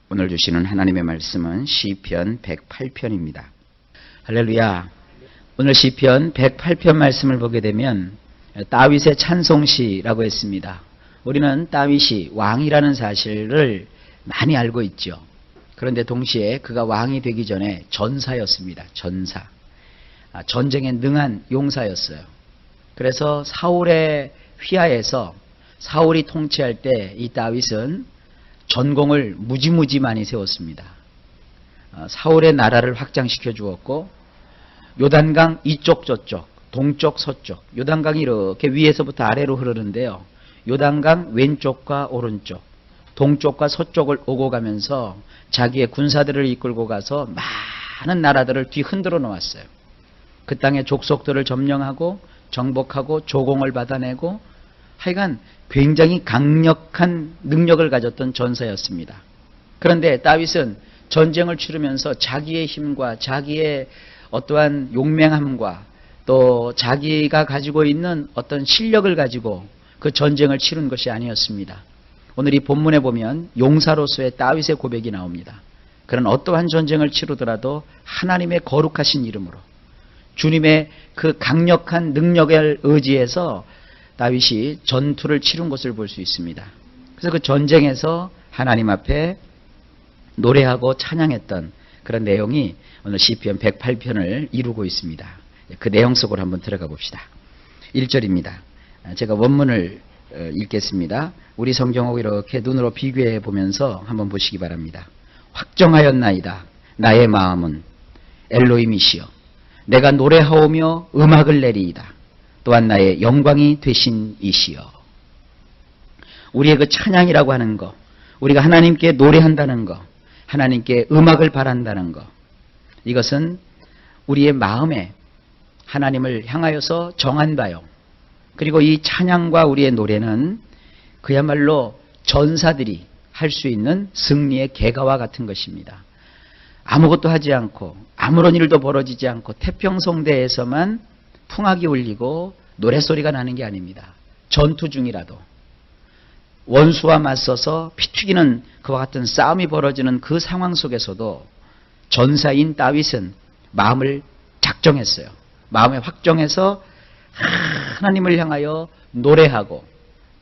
오늘 주시는 하나님의 말씀은 시편 108편입니다. 할렐루야. 오늘 시편 108편 말씀을 보게 되면 다윗의 찬송시라고 했습니다. 우리는 다윗이 왕이라는 사실을 많이 알고 있죠. 그런데 동시에 그가 왕이 되기 전에 전사였습니다. 전사. 전쟁에 능한 용사였어요. 그래서 사울의 휘하에서 사울이 통치할 때 이 다윗은 전공을 무지무지 많이 세웠습니다. 사울의 나라를 확장시켜 주었고, 요단강 이쪽 저쪽, 동쪽 서쪽, 요단강이 이렇게 위에서부터 아래로 흐르는데요. 요단강 왼쪽과 오른쪽, 동쪽과 서쪽을 오고 가면서 자기의 군사들을 이끌고 가서 많은 나라들을 뒤흔들어 놓았어요. 그 땅의 족속들을 점령하고 정복하고 조공을 받아내고, 하여간 굉장히 강력한 능력을 가졌던 전사였습니다. 그런데 다윗은 전쟁을 치르면서 자기의 힘과 자기의 어떠한 용맹함과 또 자기가 가지고 있는 어떤 실력을 가지고 그 전쟁을 치른 것이 아니었습니다. 오늘 이 본문에 보면 용사로서의 다윗의 고백이 나옵니다. 그런 어떠한 전쟁을 치르더라도 하나님의 거룩하신 이름으로 주님의 그 강력한 능력을 의지해서 다윗이 전투를 치른 것을 볼 수 있습니다. 그래서 그 전쟁에서 하나님 앞에 노래하고 찬양했던 그런 내용이 오늘 시편 108편을 이루고 있습니다. 그 내용 속으로 한번 들어가 봅시다. 1절입니다. 제가 원문을 읽겠습니다. 우리 성경하고 이렇게 눈으로 비교해 보면서 한번 보시기 바랍니다. 확정하였나이다. 나의 마음은 엘로힘이시여. 내가 노래하오며 음악을 내리이다. 또한 나의 영광이 되신 이시여. 우리의 그 찬양이라고 하는 거, 우리가 하나님께 노래한다는 거, 하나님께 음악을 바란다는 거, 이것은 우리의 마음에 하나님을 향하여서 정한 바요. 그리고 이 찬양과 우리의 노래는 그야말로 전사들이 할 수 있는 승리의 계가와 같은 것입니다. 아무것도 하지 않고 아무런 일도 벌어지지 않고 태평성대에서만 풍악이 울리고 노랫소리가 나는 게 아닙니다. 전투 중이라도 원수와 맞서서 피 튀기는 그와 같은 싸움이 벌어지는 그 상황 속에서도 전사인 다윗은 마음을 작정했어요. 마음에 확정해서 하나님을 향하여 노래하고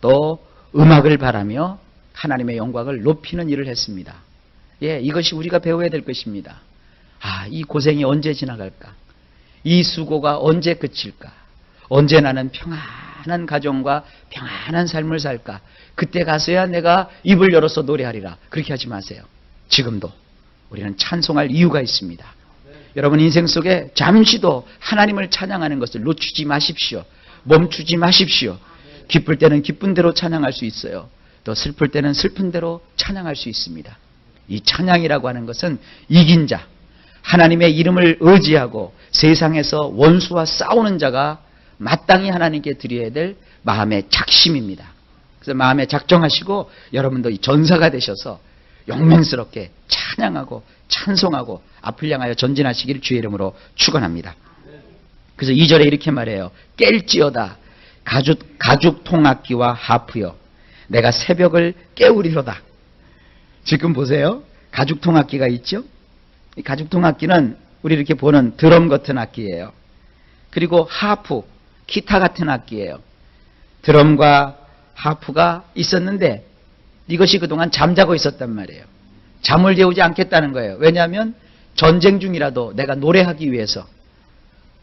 또 음악을 바라며 하나님의 영광을 높이는 일을 했습니다. 이것이 우리가 배워야 될 것입니다. 이 고생이 언제 지나갈까? 이 수고가 언제 그칠까? 언제 나는 평안한 가정과 평안한 삶을 살까? 그때 가서야 내가 입을 열어서 노래하리라. 그렇게 하지 마세요. 지금도 우리는 찬송할 이유가 있습니다. 여러분 인생 속에 잠시도 하나님을 찬양하는 것을 놓치지 마십시오. 멈추지 마십시오. 기쁠 때는 기쁜 대로 찬양할 수 있어요. 또 슬플 때는 슬픈 대로 찬양할 수 있습니다. 이 찬양이라고 하는 것은 이긴 자, 하나님의 이름을 의지하고 세상에서 원수와 싸우는 자가 마땅히 하나님께 드려야 될 마음의 작심입니다. 그래서 마음에 작정하시고 여러분도 이 전사가 되셔서 영맹스럽게 찬양하고 찬송하고 앞을 향하여 전진하시기를 주의 이름으로 축원합니다. 그래서 2절에 이렇게 말해요. 깰지어다 가죽 통악기와 하프여 내가 새벽을 깨우리로다. 지금 보세요. 가죽 통악기가 있죠? 이 가죽 통악기는 우리 이렇게 보는 드럼 같은 악기예요. 그리고 하프, 기타 같은 악기예요. 드럼과 하프가 있었는데 이것이 그동안 잠자고 있었단 말이에요. 잠을 재우지 않겠다는 거예요. 왜냐하면 전쟁 중이라도 내가 노래하기 위해서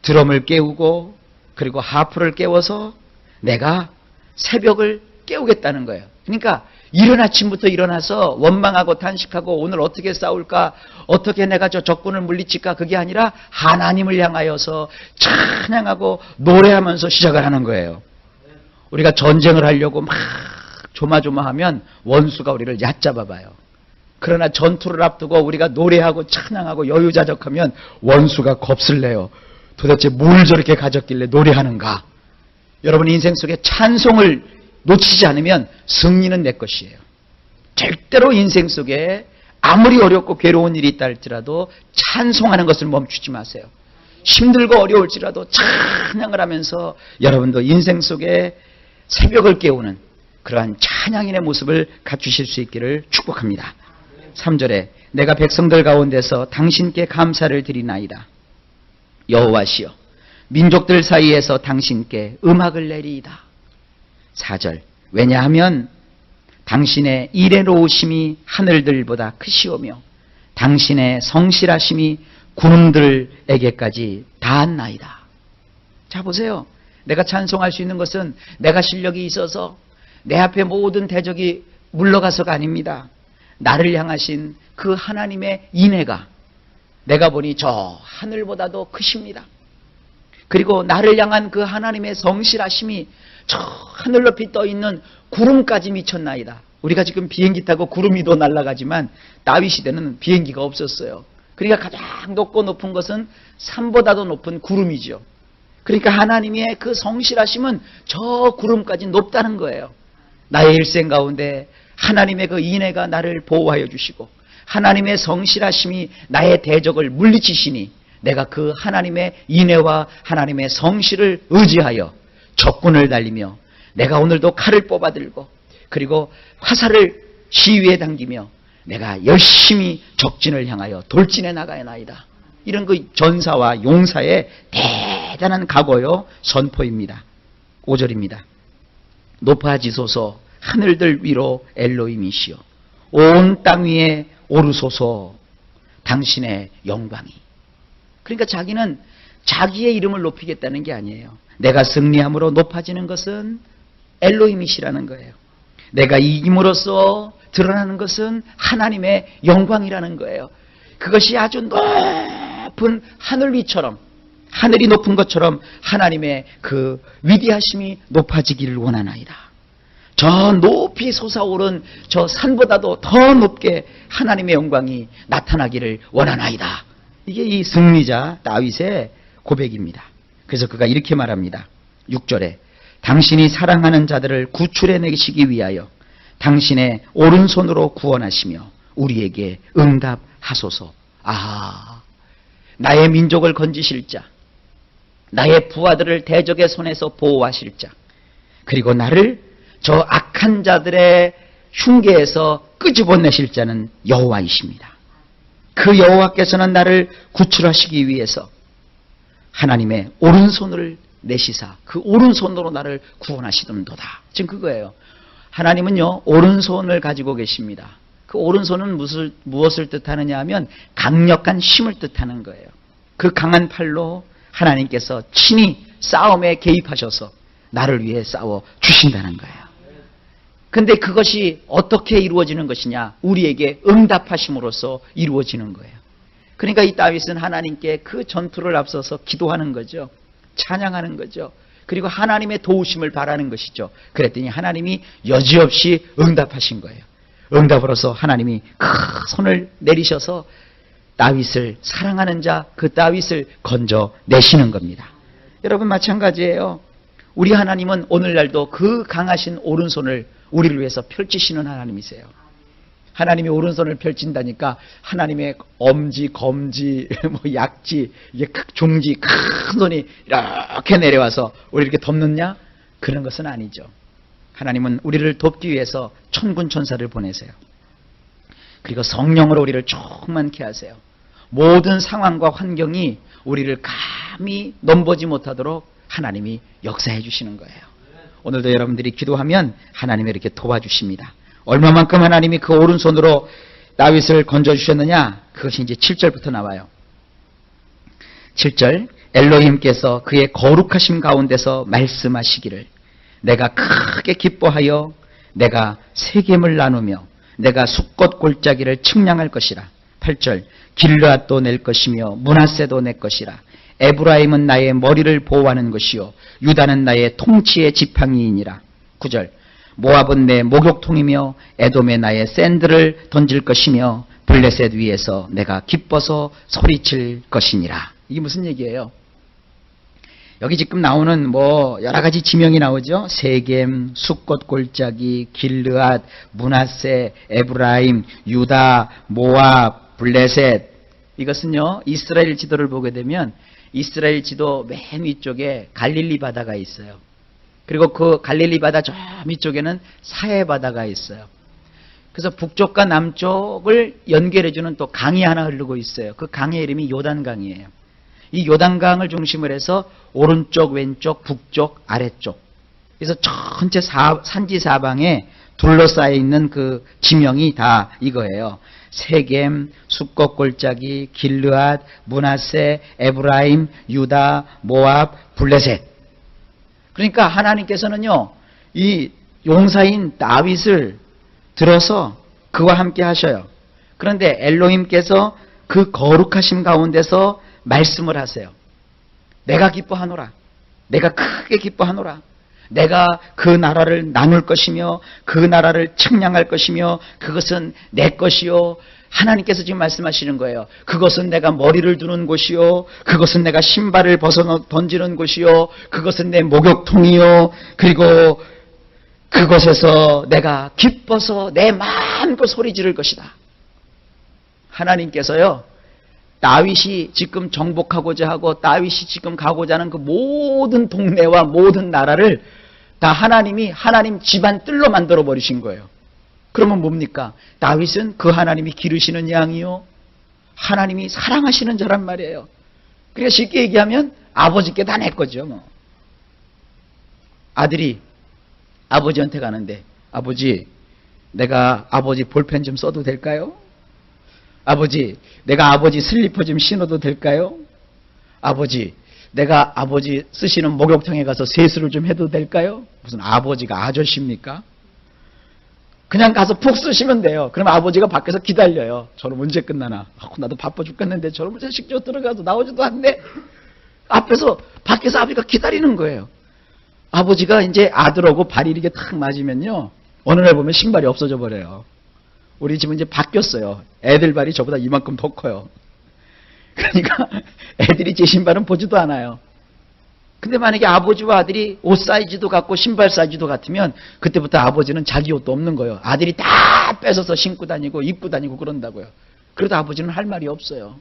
드럼을 깨우고 그리고 하프를 깨워서 내가 새벽을 깨우겠다는 거예요. 그러니까 이른 아침부터 일어나서 원망하고 탄식하고 오늘 어떻게 싸울까, 어떻게 내가 저 적군을 물리칠까, 그게 아니라 하나님을 향하여서 찬양하고 노래하면서 시작을 하는 거예요. 우리가 전쟁을 하려고 막 조마조마하면 원수가 우리를 얕잡아 봐요. 그러나 전투를 앞두고 우리가 노래하고 찬양하고 여유자적하면 원수가 겁을 내요. 도대체 뭘 저렇게 가졌길래 노래하는가. 여러분 인생 속에 찬송을 놓치지 않으면 승리는 내 것이에요. 절대로 인생 속에 아무리 어렵고 괴로운 일이 있다 할지라도 찬송하는 것을 멈추지 마세요. 힘들고 어려울지라도 찬양을 하면서 여러분도 인생 속에 새벽을 깨우는 그러한 찬양인의 모습을 갖추실 수 있기를 축복합니다. 3절에 내가 백성들 가운데서 당신께 감사를 드리나이다. 여호와시여 민족들 사이에서 당신께 음악을 내리이다. 4절 왜냐하면 당신의 이레로우심이 하늘들보다 크시오며 당신의 성실하심이 구름들에게까지 닿았나이다. 자 보세요. 내가 찬송할 수 있는 것은 내가 실력이 있어서 내 앞에 모든 대적이 물러가서가 아닙니다. 나를 향하신 그 하나님의 인애가 내가 보니 저 하늘보다도 크십니다. 그리고 나를 향한 그 하나님의 성실하심이 저 하늘 높이 떠있는 구름까지 미쳤나이다. 우리가 지금 비행기 타고 구름 위도 날아가지만 다윗 시대는 비행기가 없었어요. 그러니까 가장 높고 높은 것은 산보다도 높은 구름이죠. 그러니까 하나님의 그 성실하심은 저 구름까지 높다는 거예요. 나의 일생 가운데 하나님의 그 인애가 나를 보호하여 주시고 하나님의 성실하심이 나의 대적을 물리치시니 내가 그 하나님의 인애와 하나님의 성실을 의지하여 적군을 달리며 내가 오늘도 칼을 뽑아들고 그리고 화살을 시위에 당기며 내가 열심히 적진을 향하여 돌진해 나가야 나이다. 이런 그 전사와 용사의 대단한 각오요 선포입니다. 5절입니다. 높아지소서 하늘들 위로 엘로힘이시여 온 땅 위에 오르소서 당신의 영광이. 그러니까 자기는 자기의 이름을 높이겠다는 게 아니에요. 내가 승리함으로 높아지는 것은 엘로힘이시라는 거예요. 내가 이김으로써 드러나는 것은 하나님의 영광이라는 거예요. 그것이 아주 높은 하늘 위처럼 하늘이 높은 것처럼 하나님의 그 위대하심이 높아지기를 원하나이다. 저 높이 솟아오른 저 산보다도 더 높게 하나님의 영광이 나타나기를 원하나이다. 이게 이 승리자 다윗의 고백입니다. 그래서 그가 이렇게 말합니다. 6절에 당신이 사랑하는 자들을 구출해내시기 위하여 당신의 오른손으로 구원하시며 우리에게 응답하소서. 나의 민족을 건지실 자, 나의 부하들을 대적의 손에서 보호하실 자, 그리고 나를 저 악한 자들의 흉계에서 끄집어내실 자는 여호와이십니다. 그 여호와께서는 나를 구출하시기 위해서 하나님의 오른손을 내시사 그 오른손으로 나를 구원하시던도다. 지금 그거예요. 하나님은요 오른손을 가지고 계십니다. 그 오른손은 무엇을 뜻하느냐 하면 강력한 힘을 뜻하는 거예요. 그 강한 팔로 하나님께서 친히 싸움에 개입하셔서 나를 위해 싸워 주신다는 거예요. 근데 그것이 어떻게 이루어지는 것이냐? 우리에게 응답하심으로써 이루어지는 거예요. 그러니까 이 다윗은 하나님께 그 전투를 앞서서 기도하는 거죠. 찬양하는 거죠. 그리고 하나님의 도우심을 바라는 것이죠. 그랬더니 하나님이 여지없이 응답하신 거예요. 응답으로서 하나님이 큰 손을 내리셔서 다윗을 사랑하는 자, 그 다윗을 건져내시는 겁니다. 여러분 마찬가지예요. 우리 하나님은 오늘날도 그 강하신 오른손을 우리를 위해서 펼치시는 하나님이세요. 하나님이 오른손을 펼친다니까 하나님의 엄지, 검지, 약지, 이게 중지, 큰 손이 이렇게 내려와서 우리를 이렇게 덮느냐? 그런 것은 아니죠. 하나님은 우리를 돕기 위해서 천군 천사를 보내세요. 그리고 성령으로 우리를 충만케 하세요. 모든 상황과 환경이 우리를 감히 넘보지 못하도록 하나님이 역사해 주시는 거예요. 오늘도 여러분들이 기도하면 하나님이 이렇게 도와주십니다. 얼마만큼 하나님이 그 오른손으로 다윗을 건져주셨느냐? 그것이 이제 7절부터 나와요. 7절 엘로힘께서 그의 거룩하심 가운데서 말씀하시기를 내가 크게 기뻐하여 내가 세겜을 나누며 내가 숫꽃 골짜기를 측량할 것이라. 8절 길르앗도 낼 것이며 므낫세도 낼 것이라. 에브라임은 나의 머리를 보호하는 것이요 유다는 나의 통치의 지팡이이니라. 9절 모압은 내 목욕통이며 에돔에 나의 샌들을 던질 것이며 블레셋 위에서 내가 기뻐서 소리칠 것이니라. 이게 무슨 얘기예요? 여기 지금 나오는 여러 가지 지명이 나오죠. 세겜, 숫꽃 골짜기, 길르앗, 므낫세, 에브라임, 유다, 모압, 블레셋. 이것은요 이스라엘 지도를 보게 되면 이스라엘 지도 맨 위쪽에 갈릴리 바다가 있어요. 그리고 그 갈릴리 바다 저 밑쪽에는 사해 바다가 있어요. 그래서 북쪽과 남쪽을 연결해주는 또 강이 하나 흐르고 있어요. 그 강의 이름이 요단강이에요. 이 요단강을 중심으로 해서 오른쪽, 왼쪽, 북쪽, 아래쪽. 그래서 전체 산지 사방에 둘러싸여 있는 그 지명이 다 이거예요. 세겜, 수꽃 골짜기, 길르앗, 므낫세, 에브라임, 유다, 모압, 블레셋. 그러니까 하나님께서는요, 이 용사인 다윗을 들어서 그와 함께 하셔요. 그런데 엘로힘께서 그 거룩하심 가운데서 말씀을 하세요. 내가 기뻐하노라. 내가 크게 기뻐하노라. 내가 그 나라를 나눌 것이며 그 나라를 측량할 것이며 그것은 내 것이요. 하나님께서 지금 말씀하시는 거예요. 그것은 내가 머리를 두는 곳이요. 그것은 내가 신발을 벗어 던지는 곳이요. 그것은 내 목욕통이요. 그리고 그곳에서 내가 기뻐서 내 마음껏 소리 지를 것이다. 하나님께서요, 다윗이 지금 정복하고자 하고 다윗이 지금 가고자 하는 그 모든 동네와 모든 나라를 다 하나님이 하나님 집안 뜰로 만들어 버리신 거예요. 그러면 뭡니까? 다윗은 그 하나님이 기르시는 양이요, 하나님이 사랑하시는 자란 말이에요. 그러니까 쉽게 얘기하면 아버지께 다 내 거죠. 뭐. 아들이 아버지한테 가는데, 아버지, 내가 아버지 볼펜 좀 써도 될까요? 아버지, 내가 아버지 슬리퍼 좀 신어도 될까요? 아버지, 내가 아버지 쓰시는 목욕탕에 가서 세수를 좀 해도 될까요? 무슨 아버지가 아저씨입니까? 그냥 가서 푹 쓰시면 돼요. 그럼 아버지가 밖에서 기다려요. 저는 언제 끝나나? 나도 바빠 죽겠는데 저놈의 자식 저 들어가서 나오지도 않네. 밖에서 아버지가 기다리는 거예요. 아버지가 이제 아들하고 발이 이렇게 탁 맞으면요, 어느 날 보면 신발이 없어져 버려요. 우리 집은 이제 바뀌었어요. 애들 발이 저보다 이만큼 더 커요. 그러니까 애들이 제 신발은 보지도 않아요. 근데 만약에 아버지와 아들이 옷 사이즈도 같고 신발 사이즈도 같으면 그때부터 아버지는 자기 옷도 없는 거예요. 아들이 다 뺏어서 신고 다니고 입고 다니고 그런다고요. 그래도 아버지는 할 말이 없어요.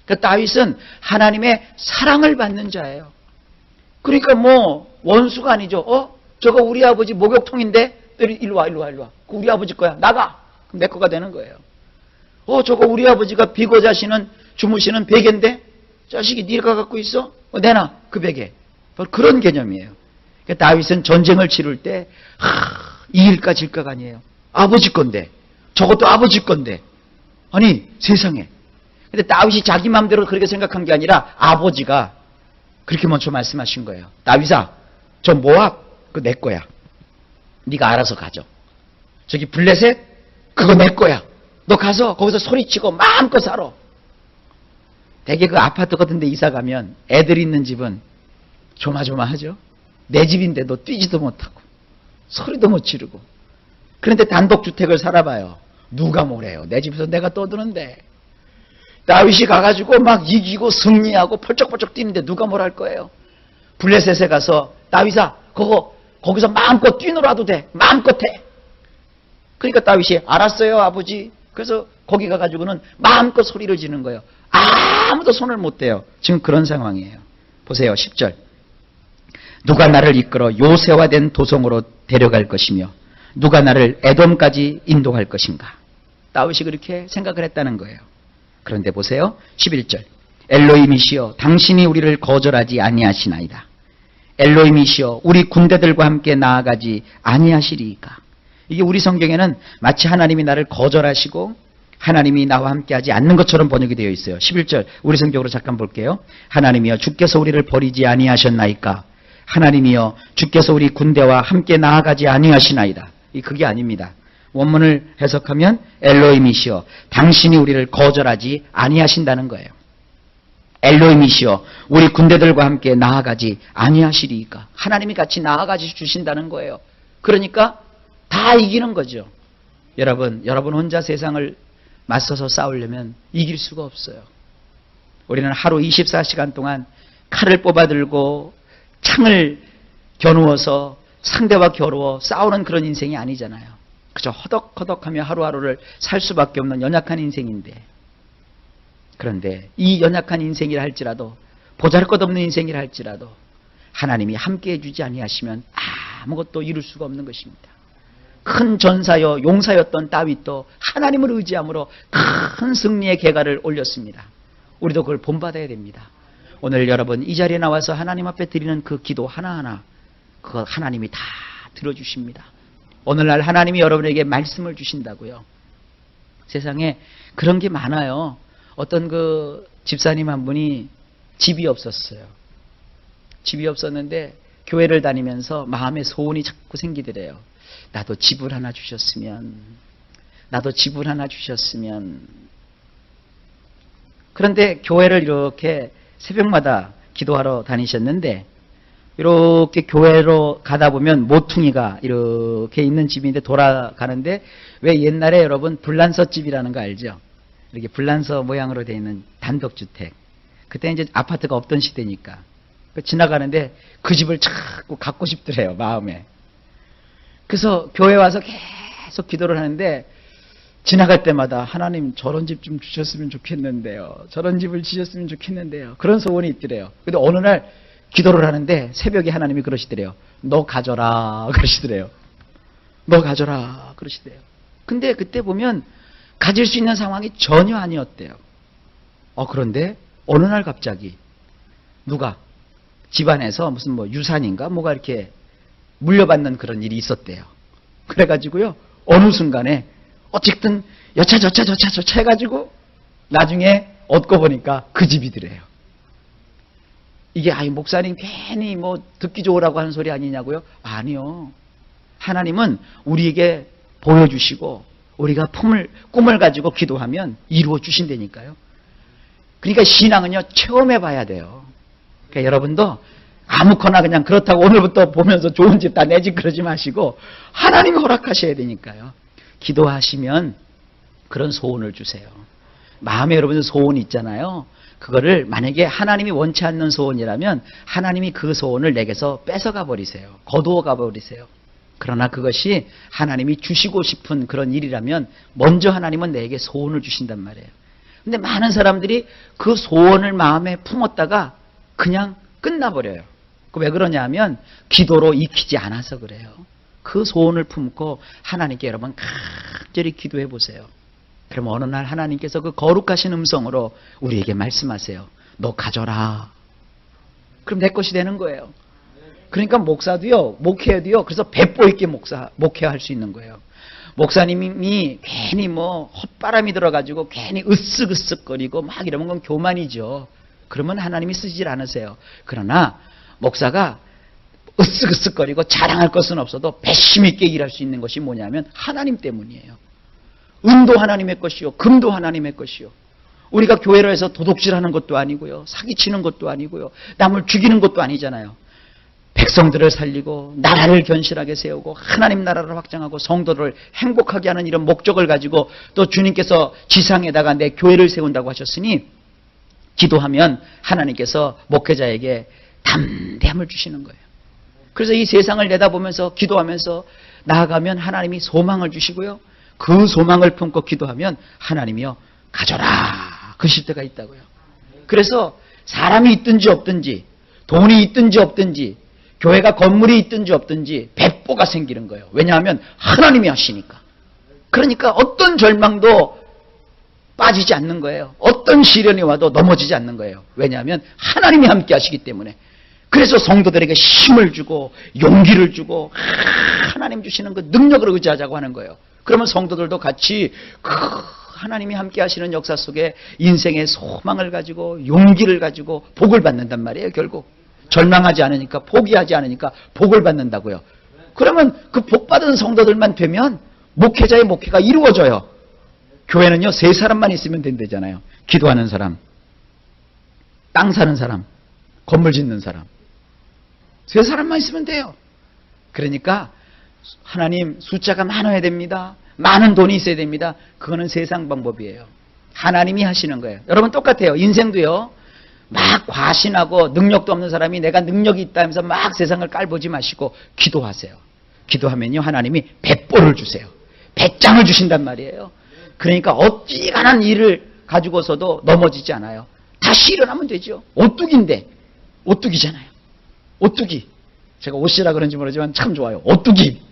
그러니까 다윗은 하나님의 사랑을 받는 자예요. 그러니까 뭐 원수가 아니죠. 저거 우리 아버지 목욕통인데 일로 와. 우리 아버지 거야. 나가. 그럼 내 거가 되는 거예요. 저거 우리 아버지가 비고 자시는 주무시는 베개인데 자식이 네가 갖고 있어? 내놔 그 베개. 그런 개념이에요. 그러니까 다윗은 전쟁을 치를 때 이일까 질까가 아니에요. 아버지 건데, 저것도 아버지 건데, 아니 세상에. 근데 다윗이 자기 마음대로 그렇게 생각한 게 아니라 아버지가 그렇게 먼저 말씀하신 거예요. 다윗아, 저 모압 그거 내 거야. 네가 알아서 가져. 저기 블레셋 그거 내 거야. 너 가서 거기서 소리치고 마음껏 살아. 대개 그 아파트 같은 데 이사 가면 애들 있는 집은 조마조마하죠. 내 집인데도 뛰지도 못하고 소리도 못 지르고. 그런데 단독주택을 살아봐요. 누가 뭐래요. 내 집에서 내가 떠드는데. 다윗이 가가지고 막 이기고 승리하고 펄쩍펄쩍 뛰는데 누가 뭘 할 거예요. 블레셋에 가서 다윗아 거기서 마음껏 뛰놀아도 돼. 마음껏 해. 그러니까 다윗이 알았어요 아버지. 그래서 거기 가가지고는 마음껏 소리를 지는 거예요. 아무도 손을 못 대요. 지금 그런 상황이에요. 보세요. 10절. 누가 나를 이끌어 요새화된 도성으로 데려갈 것이며 누가 나를 에돔까지 인도할 것인가. 다윗이 그렇게 생각을 했다는 거예요. 그런데 보세요. 11절. 엘로힘이시여 당신이 우리를 거절하지 아니하시나이다. 엘로힘이시여 우리 군대들과 함께 나아가지 아니하시리이까. 이게 우리 성경에는 마치 하나님이 나를 거절하시고 하나님이 나와 함께하지 않는 것처럼 번역이 되어 있어요. 11절 우리 성경으로 잠깐 볼게요. 하나님이여 주께서 우리를 버리지 아니하셨나이까. 하나님이여 주께서 우리 군대와 함께 나아가지 아니하시나이다. 그게 아닙니다. 원문을 해석하면 엘로힘이시여 당신이 우리를 거절하지 아니하신다는 거예요. 엘로힘이시여 우리 군대들과 함께 나아가지 아니하시리이까. 하나님이 같이 나아가 주신다는 거예요. 그러니까 다 이기는 거죠. 여러분 혼자 세상을 맞서서 싸우려면 이길 수가 없어요. 우리는 하루 24시간 동안 칼을 뽑아들고 창을 겨누어서 상대와 겨루어 싸우는 그런 인생이 아니잖아요. 그저 허덕허덕하며 하루하루를 살 수밖에 없는 연약한 인생인데, 그런데 이 연약한 인생이라 할지라도 보잘것없는 인생이라 할지라도 하나님이 함께해 주지 아니하시면 아무것도 이룰 수가 없는 것입니다. 큰 전사여 용사였던 다윗도 하나님을 의지함으로 큰 승리의 계가를 올렸습니다. 우리도 그걸 본받아야 됩니다. 오늘 여러분 이 자리에 나와서 하나님 앞에 드리는 그 기도 하나하나 그거 하나님이 다 들어주십니다. 오늘날 하나님이 여러분에게 말씀을 주신다고요. 세상에 그런 게 많아요. 어떤 그 집사님 한 분이 집이 없었어요. 집이 없었는데 교회를 다니면서 마음에 소원이 자꾸 생기더래요. 나도 집을 하나 주셨으면, 나도 집을 하나 주셨으면. 그런데 교회를 이렇게 새벽마다 기도하러 다니셨는데 이렇게 교회로 가다 보면 모퉁이가 이렇게 있는 집인데 돌아가는데 왜 옛날에 여러분 불란서 집이라는 거 알죠? 이렇게 불란서 모양으로 되어 있는 단독주택. 그때 이제 아파트가 없던 시대니까. 지나가는데 그 집을 자꾸 갖고 싶더래요, 마음에. 그래서 교회 와서 계속 기도를 하는데 지나갈 때마다 하나님 저런 집 좀 주셨으면 좋겠는데요. 저런 집을 주셨으면 좋겠는데요. 그런 소원이 있더래요. 근데 어느 날 기도를 하는데 새벽에 하나님이 그러시더래요. 너 가져라 그러시더래요. 너 가져라 그러시더래요. 근데 그때 보면 가질 수 있는 상황이 전혀 아니었대요. 그런데 어느 날 갑자기 누가 집안에서 무슨 뭐 유산인가 뭐가 이렇게 물려받는 그런 일이 있었대요. 그래가지고요 어느 순간에 어쨌든 여차 해가지고 나중에 얻고 보니까 그 집이더래요. 이게 목사님 괜히 뭐 듣기 좋으라고 하는 소리 아니냐고요? 아니요. 하나님은 우리에게 보여주시고 우리가 꿈을 가지고 기도하면 이루어 주신다니까요. 그러니까 신앙은요 체험해 봐야 돼요. 그러니까 여러분도 아무거나 그냥 그렇다고 오늘부터 보면서 좋은 집 다 내 집 그러지 마시고 하나님이 허락하셔야 되니까요. 기도하시면 그런 소원을 주세요. 마음에 여러분들 소원이 있잖아요. 그거를 만약에 하나님이 원치 않는 소원이라면 하나님이 그 소원을 내게서 뺏어가 버리세요. 거두어 가 버리세요. 그러나 그것이 하나님이 주시고 싶은 그런 일이라면 먼저 하나님은 내게 소원을 주신단 말이에요. 근데 많은 사람들이 그 소원을 마음에 품었다가 그냥 끝나버려요. 왜 그러냐 하면 기도로 익히지 않아서 그래요. 그 소원을 품고 하나님께 여러분 간절히 기도해 보세요. 그럼 어느 날 하나님께서 그 거룩하신 음성으로 우리에게 말씀하세요. 너 가져라. 그럼 내 것이 되는 거예요. 그러니까 목사도요, 목회도요, 그래서 배포 있게 목회할 수 있는 거예요. 목사님이 괜히 뭐 헛바람이 들어가지고 괜히 으쓱으쓱거리고 막 이러면 건 교만이죠. 그러면 하나님이 쓰질 않으세요. 그러나 목사가 으쓱으쓱거리고 자랑할 것은 없어도 배심 있게 일할 수 있는 것이 뭐냐면 하나님 때문이에요. 은도 하나님의 것이요, 금도 하나님의 것이요. 우리가 교회로 해서 도둑질하는 것도 아니고요, 사기치는 것도 아니고요, 남을 죽이는 것도 아니잖아요. 백성들을 살리고 나라를 견실하게 세우고 하나님 나라를 확장하고 성도를 행복하게 하는 이런 목적을 가지고 또 주님께서 지상에다가 내 교회를 세운다고 하셨으니 기도하면 하나님께서 목회자에게 담대함을 주시는 거예요. 그래서 이 세상을 내다보면서 기도하면서 나아가면 하나님이 소망을 주시고요, 그 소망을 품고 기도하면 하나님이요 가져라 그러실 때가 있다고요. 그래서 사람이 있든지 없든지 돈이 있든지 없든지 교회가 건물이 있든지 없든지 배포가 생기는 거예요. 왜냐하면 하나님이 하시니까. 그러니까 어떤 절망도 빠지지 않는 거예요. 어떤 시련이 와도 넘어지지 않는 거예요. 왜냐하면 하나님이 함께 하시기 때문에. 그래서 성도들에게 힘을 주고 용기를 주고 하나님 주시는 그 능력을 의지하자고 하는 거예요. 그러면 성도들도 같이 그 하나님이 함께 하시는 역사 속에 인생의 소망을 가지고 용기를 가지고 복을 받는단 말이에요. 결국 절망하지 않으니까, 포기하지 않으니까 복을 받는다고요. 그러면 그 복 받은 성도들만 되면 목회자의 목회가 이루어져요. 교회는요 세 사람만 있으면 된대잖아요. 기도하는 사람, 땅 사는 사람, 건물 짓는 사람, 세 사람만 있으면 돼요. 그러니까 하나님 숫자가 많아야 됩니다. 많은 돈이 있어야 됩니다. 그거는 세상 방법이에요. 하나님이 하시는 거예요. 여러분 똑같아요. 인생도요, 막 과신하고 능력도 없는 사람이 내가 능력이 있다 하면서 막 세상을 깔보지 마시고 기도하세요. 기도하면요 하나님이 백보를 주세요. 배짱을 주신단 말이에요. 그러니까 어지간한 일을 가지고서도 넘어지지 않아요. 다시 일어나면 되죠. 오뚜기인데, 오뚜기잖아요. 오뚜기. 제가 옷이라 그런지 모르지만 참 좋아요. 오뚜기.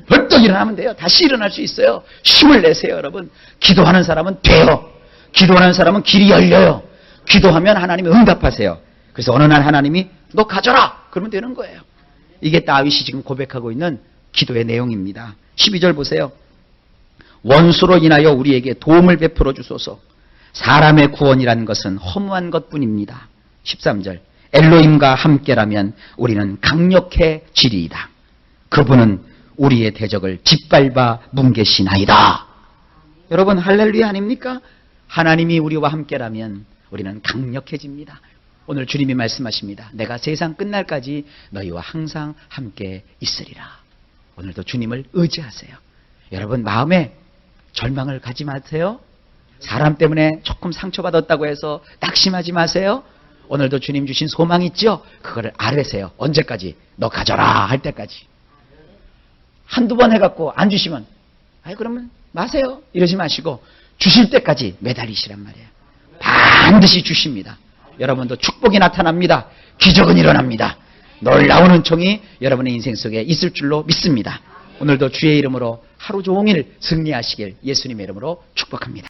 벌떡 일어나면 돼요. 다시 일어날 수 있어요. 힘을 내세요, 여러분. 기도하는 사람은 돼요. 기도하는 사람은 길이 열려요. 기도하면 하나님이 응답하세요. 그래서 어느 날 하나님이 너 가져라! 그러면 되는 거예요. 이게 다윗이 지금 고백하고 있는 기도의 내용입니다. 12절 보세요. 원수로 인하여 우리에게 도움을 베풀어 주소서. 사람의 구원이라는 것은 허무한 것뿐입니다. 13절. 엘로힘과 함께라면 우리는 강력해지리이다. 그분은 우리의 대적을 짓밟아 뭉개시나이다. 여러분 할렐루야 아닙니까? 하나님이 우리와 함께라면 우리는 강력해집니다. 오늘 주님이 말씀하십니다. 내가 세상 끝날까지 너희와 항상 함께 있으리라. 오늘도 주님을 의지하세요. 여러분 마음에 절망을 가지 마세요. 사람 때문에 조금 상처받았다고 해서 낙심하지 마세요. 오늘도 주님 주신 소망 있죠? 그거를 아뢰세요. 언제까지? 너 가져라 할 때까지. 한두 번 해갖고 안 주시면 그러면 마세요. 이러지 마시고 주실 때까지 매달리시란 말이에요. 반드시 주십니다. 여러분도 축복이 나타납니다. 기적은 일어납니다. 놀라운 은총이 여러분의 인생 속에 있을 줄로 믿습니다. 오늘도 주의 이름으로 하루 종일 승리하시길 예수님의 이름으로 축복합니다.